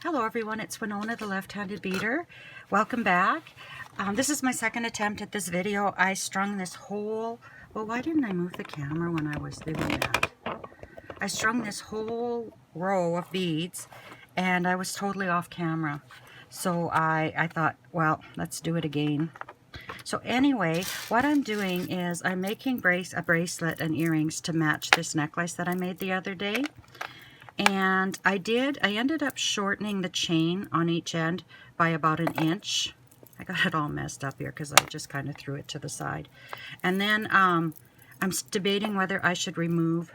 Hello everyone, it's Winona the left-handed beater. Welcome back. This is my second attempt at this video. I strung this whole, well, why didn't I move the camera when I was doing that? I strung this whole row of beads and I was totally off camera. So I thought, well, let's do it again. So anyway, what I'm doing is I'm making a bracelet and earrings to match this necklace that I made the other day. And I ended up shortening the chain on each end by about 1 inch. I got it all messed up here because I just kind of threw it to the side. And then I'm debating whether I should remove,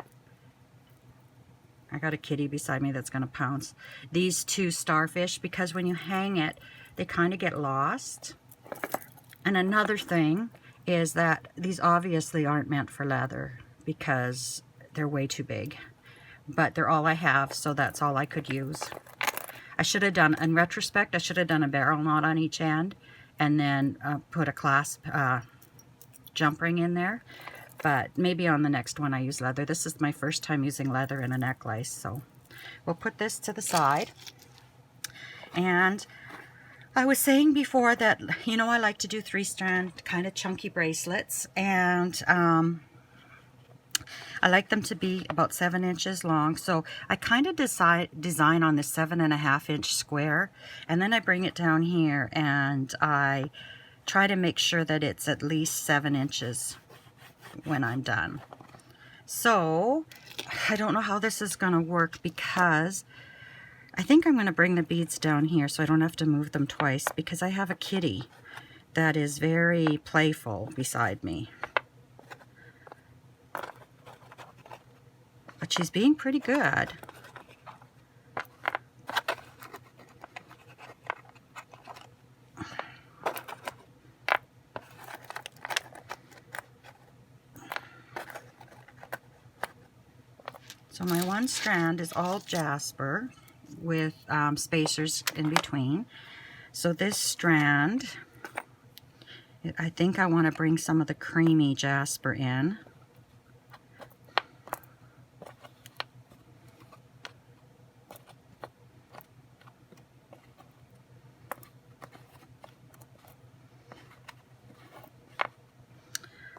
I got a kitty beside me that's going to pounce, these two starfish, because when you hang it, they kind of get lost. And another thing is that these obviously aren't meant for leather because they're way too big. But they're all I have, so that's all I could use. I should have done, in retrospect, I should have done a barrel knot on each end and then put a clasp jump ring in there. But maybe on the next one I use leather. This is my first time using leather in a necklace, so we'll put this to the side. And I was saying before that, you know, I like to do 3-strand kind of chunky bracelets, and I like them to be about 7 inches long. So I kind of design on this 7.5 inch square, and then I bring it down here and I try to make sure that it's at least 7 inches when I'm done. So I don't know how this is going to work because I think I'm going to bring the beads down here so I don't have to move them twice, because I have a kitty that is very playful beside me. But she's being pretty good. So my one strand is all jasper with spacers in between. So this strand, I think I want to bring some of the creamy jasper in.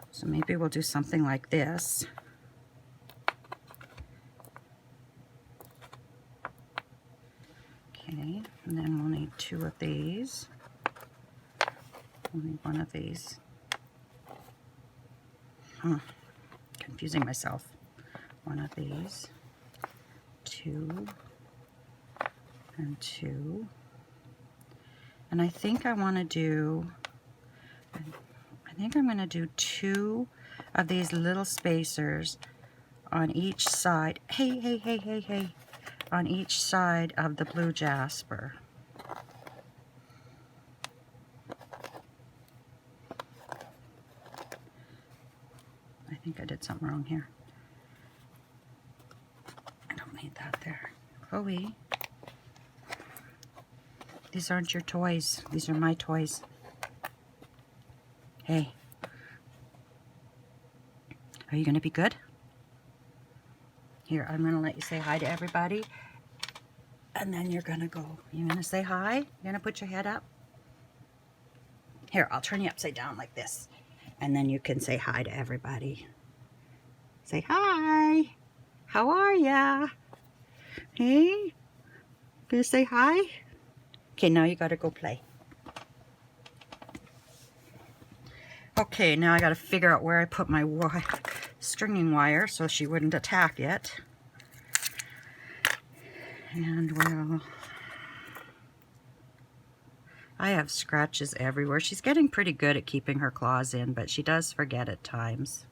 So maybe we'll do something like this. Okay, and then we'll need 2 of these. We'll need 1 of these. Confusing myself. 1 of these. 2 and 2. And I think I want to do, I think I'm going to do 2 of these little spacers on each side. Hey. On each side of the blue jasper. I think I did something wrong here. I don't need that there. Chloe, these aren't your toys. These are my toys. Hey, are you going to be good? Here, I'm going to let you say hi to everybody, and then you're going to go. You're going to say hi? You're going to put your head up? Here, I'll turn you upside down like this, and then you can say hi to everybody. Say hi. How are ya? Hey? Gonna say hi? Okay, now you got to go play. Okay, now I got to figure out where I put my stringing wire so she wouldn't attack it. And well, I have scratches everywhere. She's getting pretty good at keeping her claws in, but she does forget at times.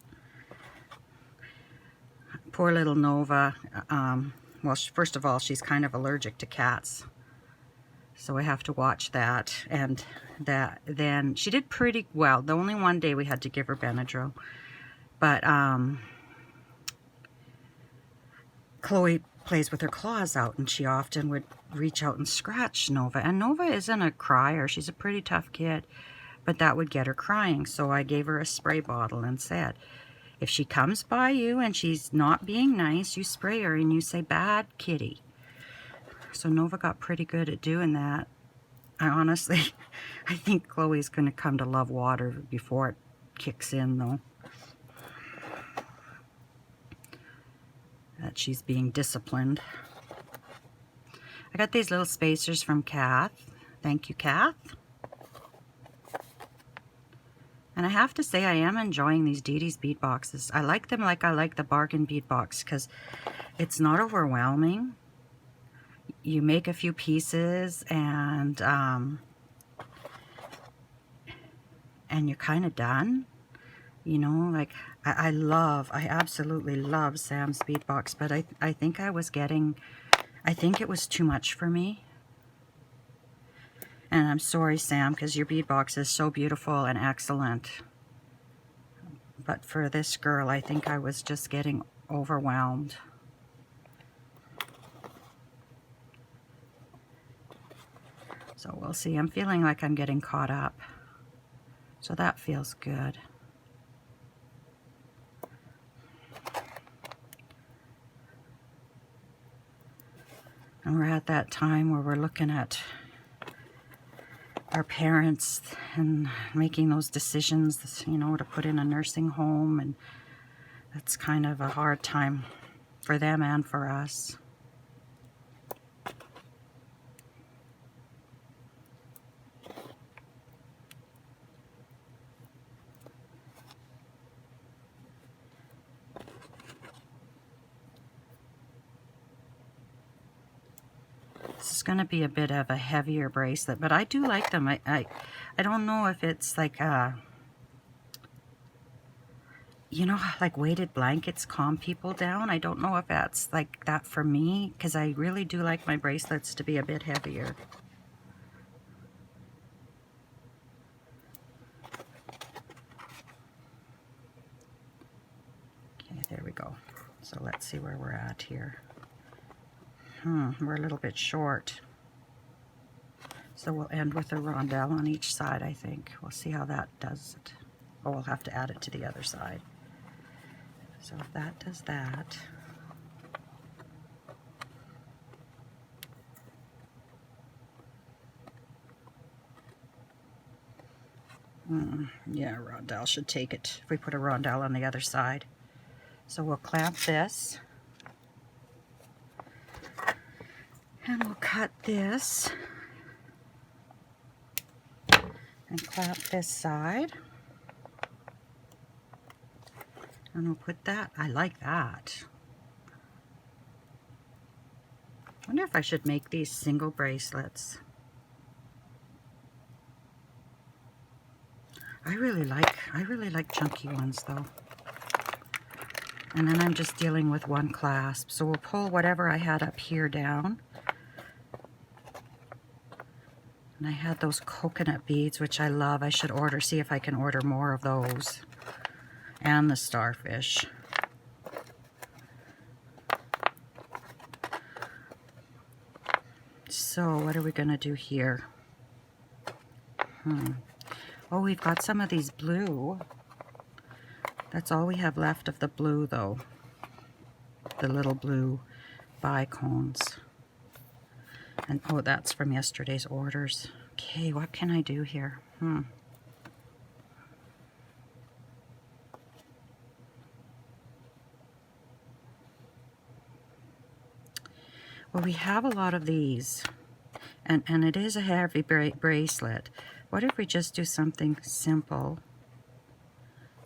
Poor little Nova. Well, first of all, she's kind of allergic to cats, so I have to watch that. And then she did pretty well. The only one day we had to give her Benadryl, but Chloe plays with her claws out, and she often would reach out and scratch Nova. And Nova isn't a crier. She's a pretty tough kid, but that would get her crying. So I gave her a spray bottle and said, if she comes by you and she's not being nice, you spray her and you say, bad kitty. So Nova got pretty good at doing that. I honestly, I think Chloe's going to come to love water before it kicks in, though. That she's being disciplined. I got these little spacers from Kath. Thank you, Kath. And I have to say, I am enjoying these Didi's bead boxes. I like them like I like the bargain bead box because it's not overwhelming. You make a few pieces and you're kind of done. You know, like I absolutely love Sam's bead box, but I think I think it was too much for me. And I'm sorry, Sam, because your bead box is so beautiful and excellent. But for this girl, I think I was just getting overwhelmed. So we'll see. I'm feeling like I'm getting caught up. So that feels good. And we're at that time where we're looking at our parents and making those decisions, you know, to put in a nursing home, and that's kind of a hard time for them and for us. This is going to be a bit of a heavier bracelet, but I do like them. I don't know if it's like you know, like weighted blankets calm people down. I don't know if that's like that for me, because I really do like my bracelets to be a bit heavier. Okay, there we go. So let's see where we're at here. We're a little bit short. So we'll end with a rondelle on each side, I think. We'll see how that does it. Oh, we'll have to add it to the other side. So if that does that. Yeah, rondelle should take it if we put a rondelle on the other side. So we'll clamp this. And we'll cut this. And clamp this side. And we'll put that. I like that. I wonder if I should make these single bracelets. I really like chunky ones though. And then I'm just dealing with one clasp. So we'll pull whatever I had up here down. And I had those coconut beads, which I love. I should see if I can order more of those. And the starfish. So what are we going to do here? Oh, we've got some of these blue. That's all we have left of the blue, though. The little blue bicones. And oh, that's from yesterday's orders. Okay, what can I do here? Well, we have a lot of these. And it is a heavy bracelet. What if we just do something simple,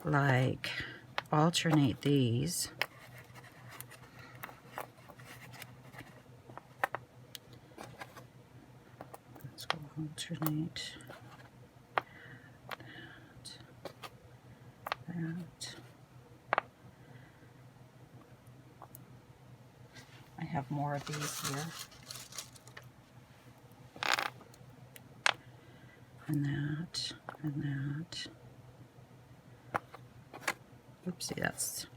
like alternate these. Let's go alternate that. I have more of these here. And that, and that. Oopsie, that's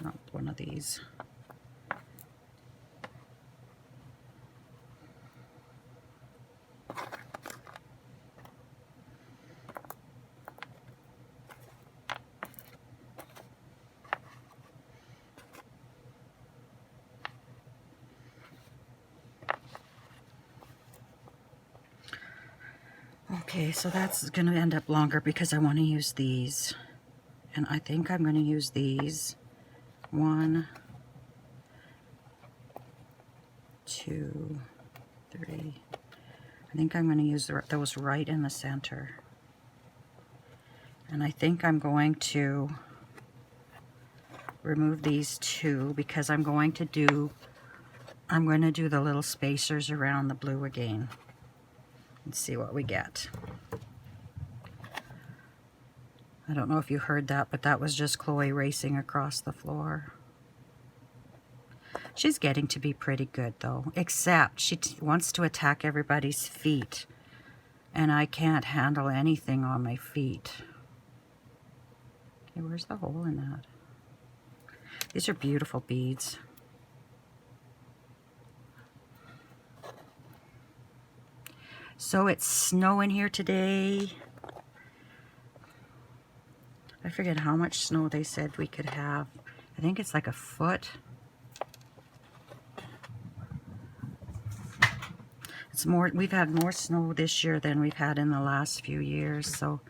not one of these. Okay, so that's going to end up longer because I want to use these. And I think I'm going to use these. 1, 2, 3. I think I'm going to use those right in the center. And I think I'm going to remove these 2 because I'm going to do the little spacers around the blue again. Let's see what we get. I don't know if you heard that, but that was just Chloe racing across the floor. She's getting to be pretty good though, except she wants to attack everybody's feet. And I can't handle anything on my feet. Okay, where's the hole in that? These are beautiful beads. So it's snowing here today. I forget how much snow they said we could have. I think it's like a foot. It's more, we've had more snow this year than we've had in the last few years. So,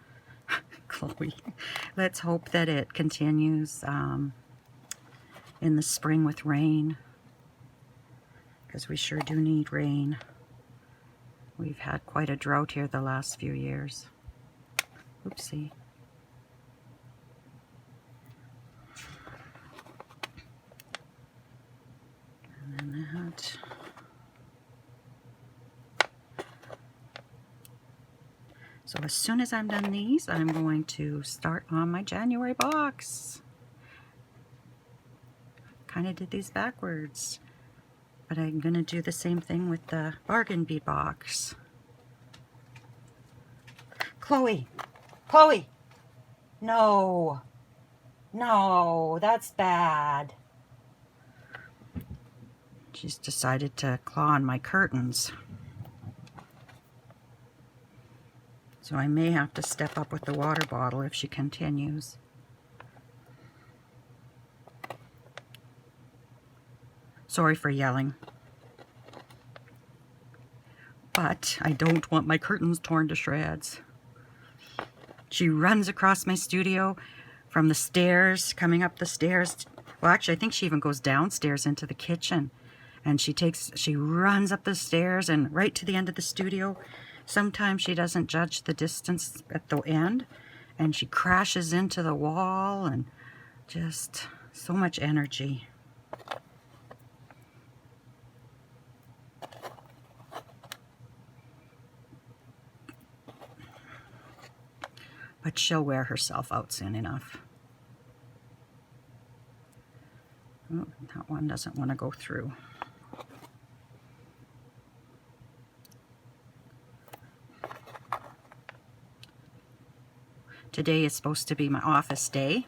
Chloe, let's hope that it continues in the spring with rain. Because we sure do need rain. We've had quite a drought here the last few years. Oopsie. And then that. So as soon as I'm done these, I'm going to start on my January box. Kind of did these backwards, but I'm going to do the same thing with the bargain bead box. Chloe! Chloe! No! No, that's bad. She's decided to claw on my curtains. So I may have to step up with the water bottle if she continues. Sorry for yelling. But I don't want my curtains torn to shreds. She runs across my studio from the stairs, coming up the stairs. Well, actually, I think she even goes downstairs into the kitchen. And she runs up the stairs and right to the end of the studio. Sometimes she doesn't judge the distance at the end, and she crashes into the wall, and just so much energy. But she'll wear herself out soon enough. Oh, that one doesn't want to go through. Today is supposed to be my office day,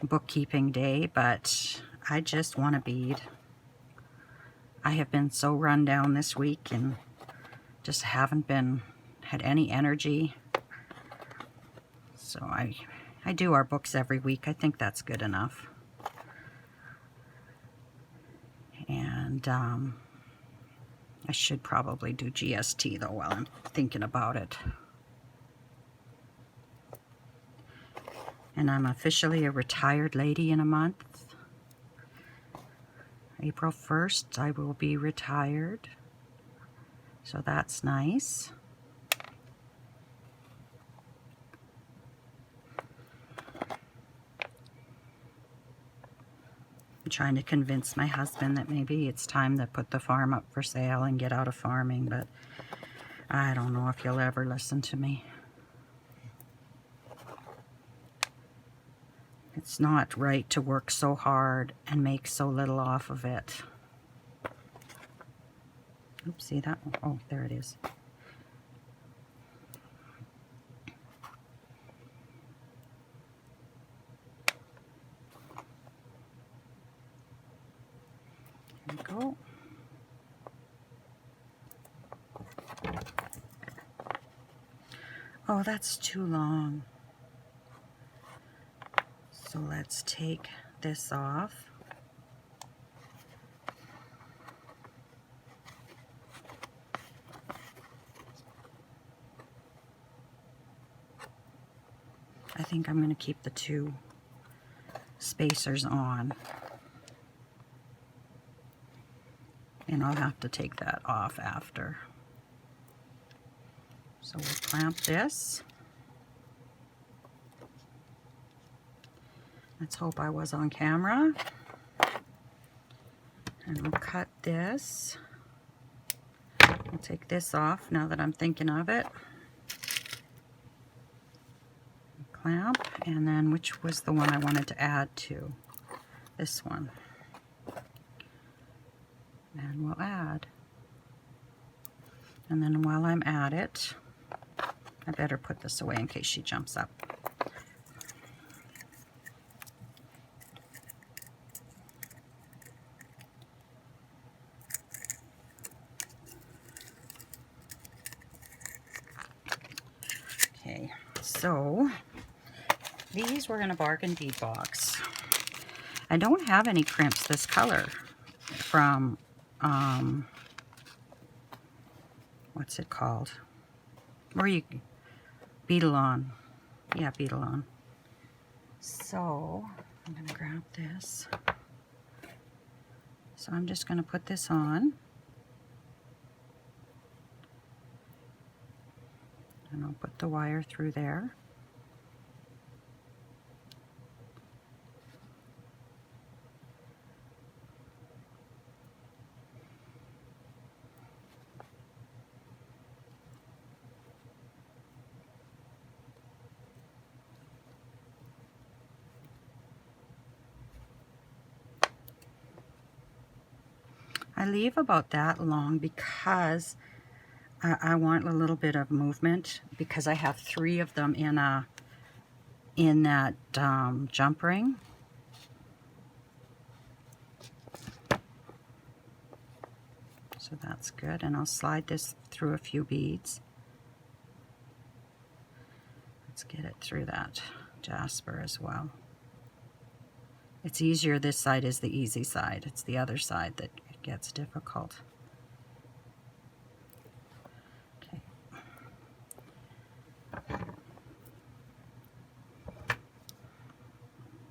bookkeeping day, but I just want a bead. I have been so run down this week and just haven't had any energy. So I do our books every week. I think that's good enough. And I should probably do GST though while I'm thinking about it. And I'm officially a retired lady in a month. April 1st, I will be retired. So that's nice. I'm trying to convince my husband that maybe it's time to put the farm up for sale and get out of farming, but I don't know if he'll ever listen to me. It's not right to work so hard and make so little off of it. Oops, see that one? Oh, there it is. There we go. Oh, that's too long. So let's take this off. think I'm going to keep the 2 spacers on. And I'll have to take that off after. So we'll clamp this. Let's hope I was on camera. And we'll cut this. I'll take this off now that I'm thinking of it. Clamp, and then which was the one I wanted to add to? This one. And we'll add. And then while I'm at it, I better put this away in case she jumps up. Okay, so these were in a bargain bead box. I don't have any crimps this color from, what's it called? Beadalon. Yeah, Beadalon. So, I'm going to grab this. So I'm just going to put this on. And I'll put the wire through there. I leave about that long because I want a little bit of movement, because I have 3 of them in that jump ring. So that's good, and I'll slide this through a few beads. Let's get it through that jasper as well. It's easier, this side is the easy side. It's the other side that gets difficult. Okay.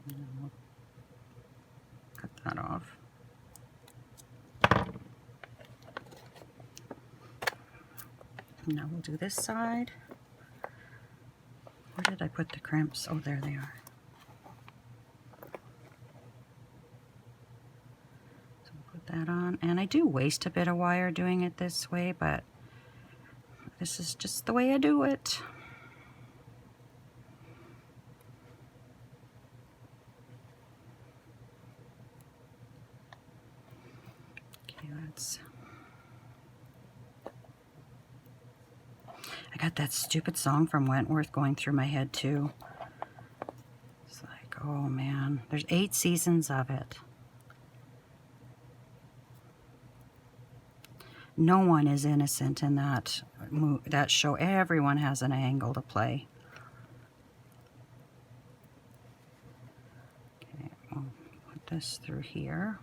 And we'll cut that off. Now we'll do this side. Where did I put the crimps? Oh, there they are. So we'll put that on. And I do waste a bit of wire doing it this way, but this is just the way I do it. Okay, let's... I got that stupid song from Wentworth going through my head too. It's like, oh man, there's 8 seasons of it. No one is innocent in that show. Everyone has an angle to play. Okay, we'll put this through here.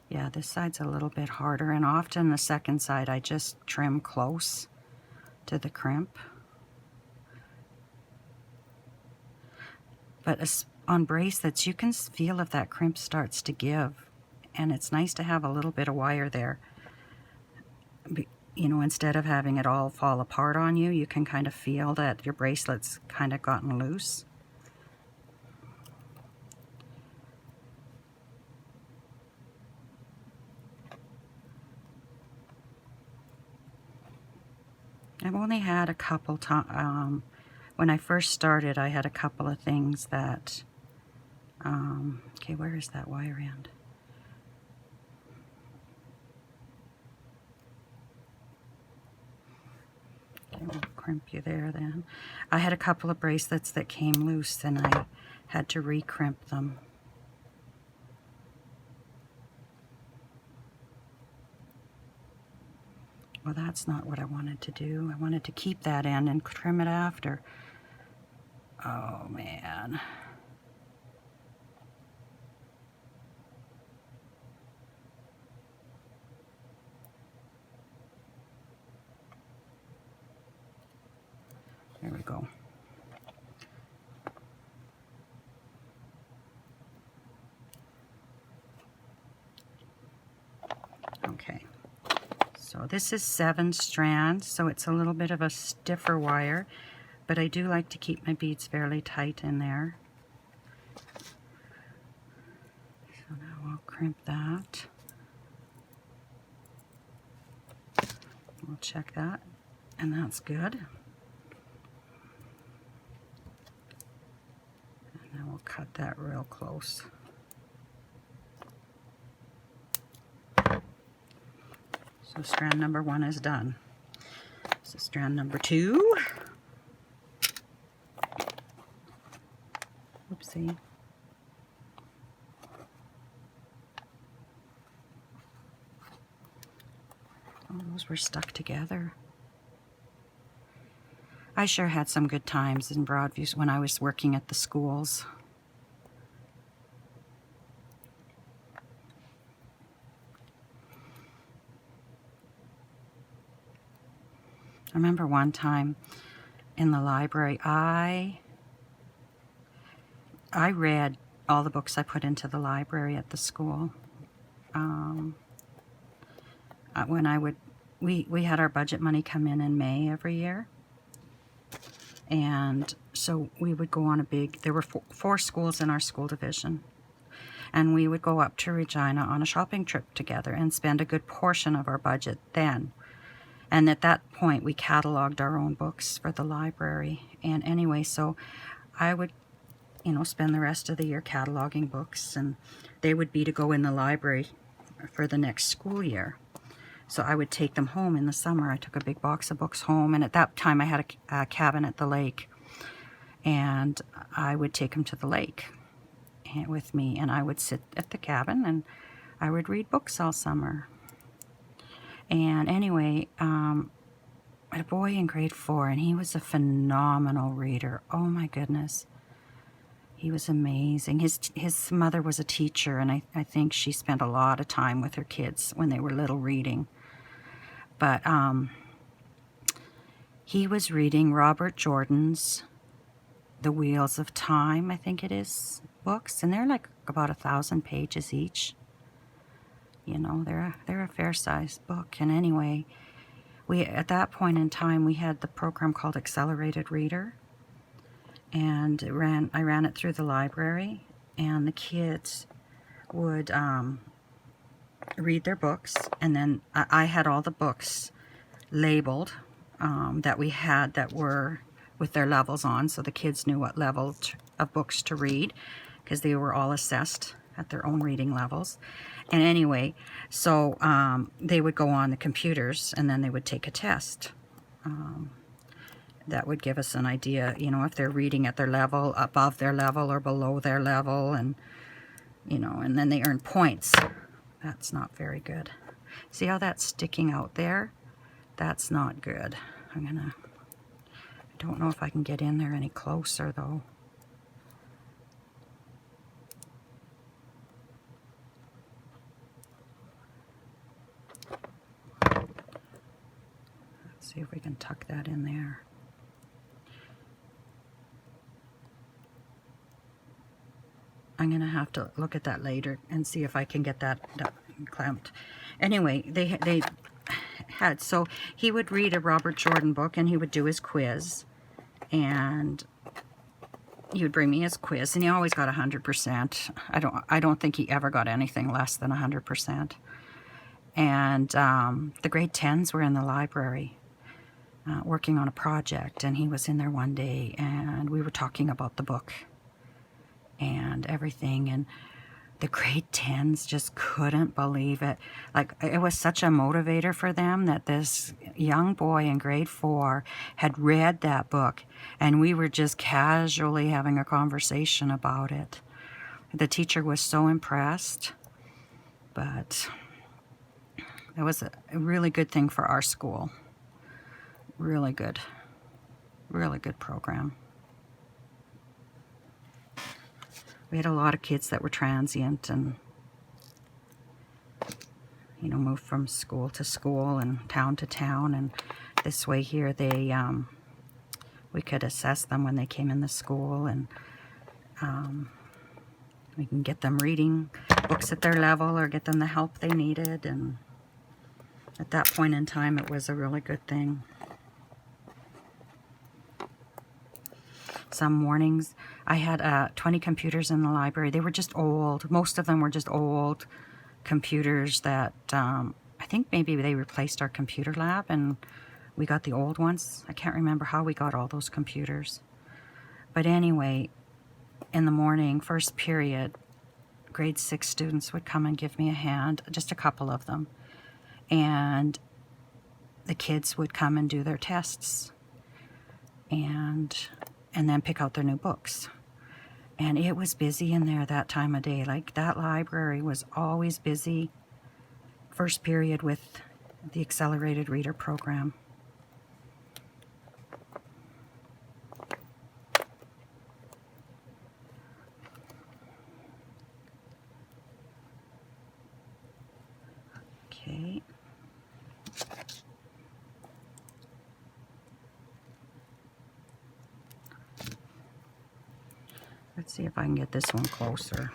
Yeah, this side's a little bit harder, and often the second side I just trim close to the crimp. But on bracelets, you can feel if that crimp starts to give, and it's nice to have a little bit of wire there. You know, instead of having it all fall apart on you, you can kind of feel that your bracelet's kind of gotten loose. I've only had a couple times, when I first started, I had a couple of things that, okay, where is that wire end? Okay, we'll crimp you there then. I had a couple of bracelets that came loose and I had to re-crimp them. Well, that's not what I wanted to do. I wanted to keep that end and trim it after. Oh, man. There we go. Okay, so this is 7 strands, so it's a little bit of a stiffer wire, but I do like to keep my beads fairly tight in there. So now I'll crimp that. We'll check that, and that's good. And then we'll cut that real close. So strand number 1 is done. So strand number 2. Oopsie. Oh, those were stuck together. I sure had some good times in Broadview when I was working at the schools. I remember one time in the library, I read all the books I put into the library at the school. When we had our budget money come in May every year. And so we would go on there were 4 schools in our school division. And we would go up to Regina on a shopping trip together and spend a good portion of our budget then. And at that point, we cataloged our own books for the library. And anyway, so I would, spend the rest of the year cataloging books, and they would be to go in the library for the next school year. So I would take them home in the summer. I took a big box of books home, and at that time I had a cabin at the lake. And I would take them to the lake with me, and I would sit at the cabin, and I would read books all summer. And anyway, I had a boy in grade 4, and he was a phenomenal reader. Oh my goodness. He was amazing. His mother was a teacher, and I think she spent a lot of time with her kids when they were little reading. But he was reading Robert Jordan's The Wheels of Time, I think it is, books, and they're like about 1,000 pages each. They're a fair-sized book. And anyway, at that point in time, we had the program called Accelerated Reader, and I ran it through the library, and the kids would read their books, and then I had all the books labeled that we had that were with their levels on, so the kids knew what level of books to read, because they were all assessed at their own reading levels. And anyway, so they would go on the computers, and then they would take a test. That would give us an idea, if they're reading at their level, above their level, or below their level, and, and then they earn points. That's not very good. See how that's sticking out there? That's not good. I don't know if I can get in there any closer, though. Let's see if we can tuck that in there. I'm going to have to look at that later and see if I can get that clamped. Anyway, they had, so he would read a Robert Jordan book, and he would do his quiz, and he would bring me his quiz, and he always got 100%. I don't think he ever got anything less than 100%. And the grade 10s were in the library working on a project, and he was in there one day, and we were talking about the book and everything, and the grade 10s just couldn't believe it. Like, it was such a motivator for them that this young boy in grade 4 had read that book, and we were just casually having a conversation about it. The teacher was so impressed, but it was a really good thing for our school. Really good program. We had a lot of kids that were transient and, moved from school to school and town to town. And this way here, they we could assess them when they came in the school, and we can get them reading books at their level or get them the help they needed. And at that point in time, it was a really good thing. Some mornings, I had 20 computers in the library. They were just old. Most of them were just old computers that I think maybe they replaced our computer lab and we got the old ones. I can't remember how we got all those computers. But anyway, in the morning, first period, grade 6 students would come and give me a hand, just a couple of them. And the kids would come and do their tests and then pick out their new books. And it was busy in there that time of day. Like, that library was always busy. First period with the accelerated reader program. Okay. Let's see if I can get this one closer.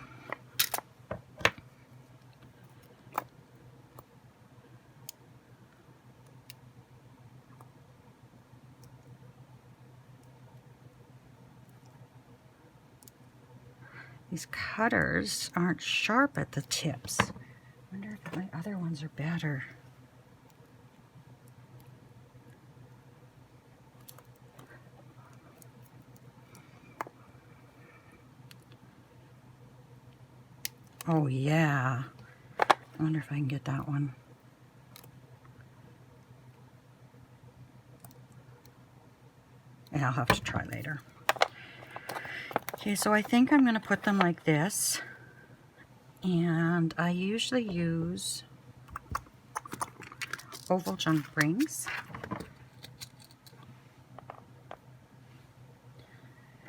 These cutters aren't sharp at the tips. I wonder if my other ones are better. Oh yeah. I wonder if I can get that one. Yeah, I'll have to try later. Okay, so I think I'm going to put them like this. And I usually use oval junk rings.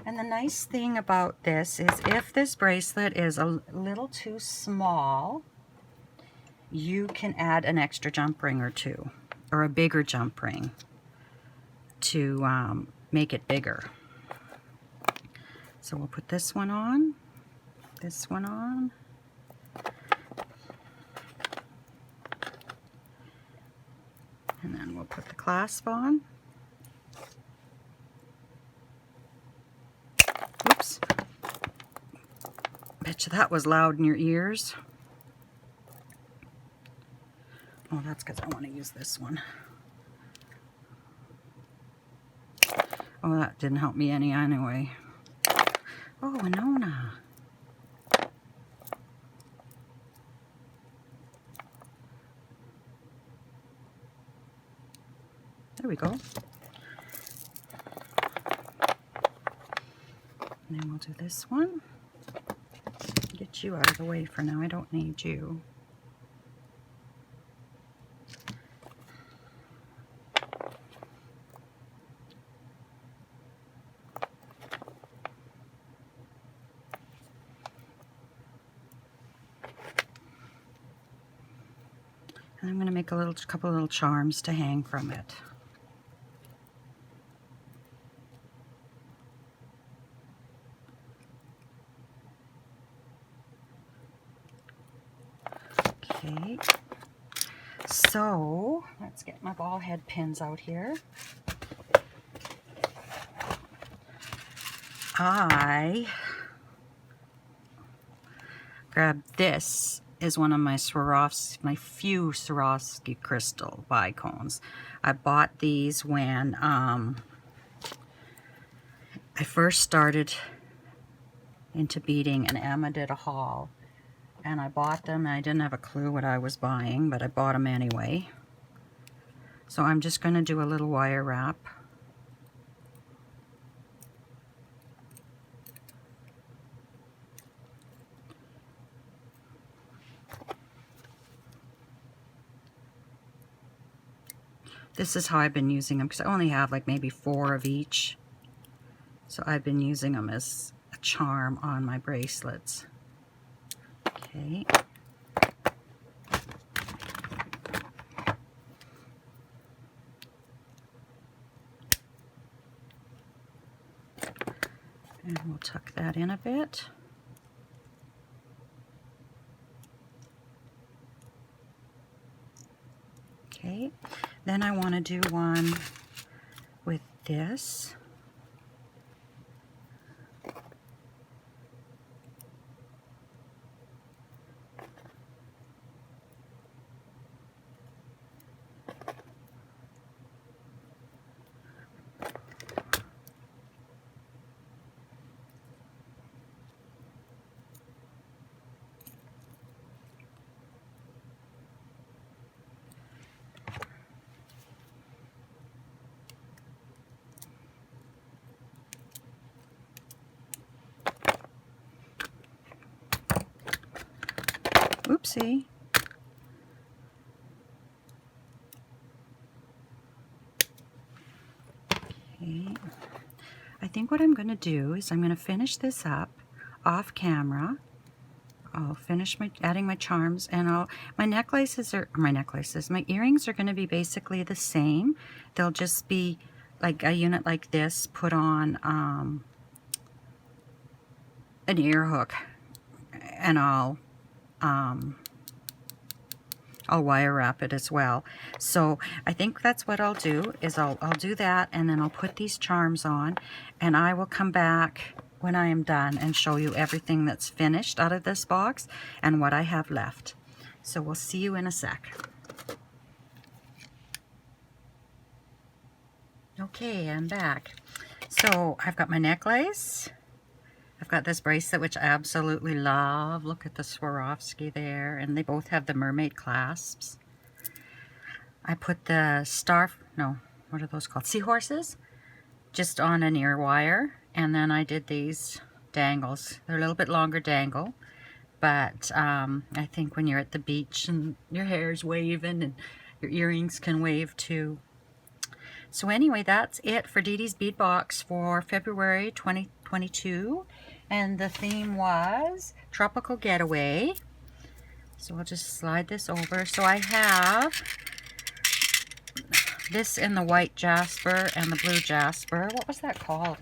And the nice thing about this is if this bracelet is a little too small, you can add an extra jump ring or two, or a bigger jump ring to make it bigger. So we'll put this one on, this one on. And then we'll put the clasp on. Oops. Bet you that was loud in your ears. Oh, that's because I want to use this one. Oh, that didn't help me any anyway. Oh, Winona. There we go. And then we'll do this one. Get you out of the way for now. I don't need you. And I'm going to make a couple little charms to hang from it. Okay, so let's get my ball head pins out here. I grabbed this is one of my few Swarovski crystal bicones. I bought these when I first started into beading, and Emma did a haul. And I bought them, and I didn't have a clue what I was buying, but I bought them anyway. So I'm just going to do a little wire wrap. This is how I've been using them, because I only have like maybe 4 of each. So I've been using them as a charm on my bracelets. Okay. And we'll tuck that in a bit. Okay, then I want to do one with this. Oopsie. Okay. I think what I'm going to do is I'm going to finish this up off camera. I'll finish adding my charms, and my earrings are going to be basically the same. They'll just be like a unit like this put on an ear hook, and I'll wire wrap it as well. So I think that's what I'll do, is I'll do that, and then I'll put these charms on, and I will come back when I am done and show you everything that's finished out of this box and what I have left. So we'll see you in a sec. Okay, I'm back. So I've got my necklace. I've got this bracelet, which I absolutely love. Look at the Swarovski there, and they both have the mermaid clasps. I put the what are those called? Seahorses? Just on an ear wire, and then I did these dangles. They're a little bit longer dangle, but I think when you're at the beach and your hair's waving and your earrings can wave too. So anyway, that's it for Didi's bead box for February 2022, and the theme was Tropical Getaway. So I'll just slide this over. So I have this in the white jasper and the blue jasper. What was that called?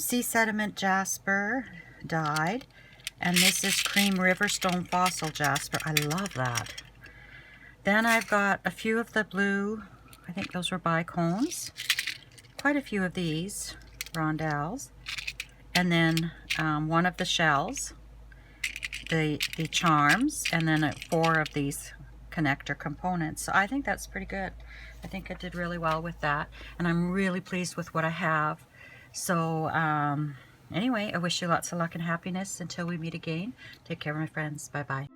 Sea sediment jasper dyed, and this is cream riverstone fossil jasper. I love that. Then I've got a few of the blue, I think those were bicones, quite a few of these rondelles, and then one of the shells, the charms, and then 4 of these connector components. So I think that's pretty good. I think I did really well with that, and I'm really pleased with what I have. So anyway, I wish you lots of luck and happiness until we meet again. Take care, my friends. Bye bye.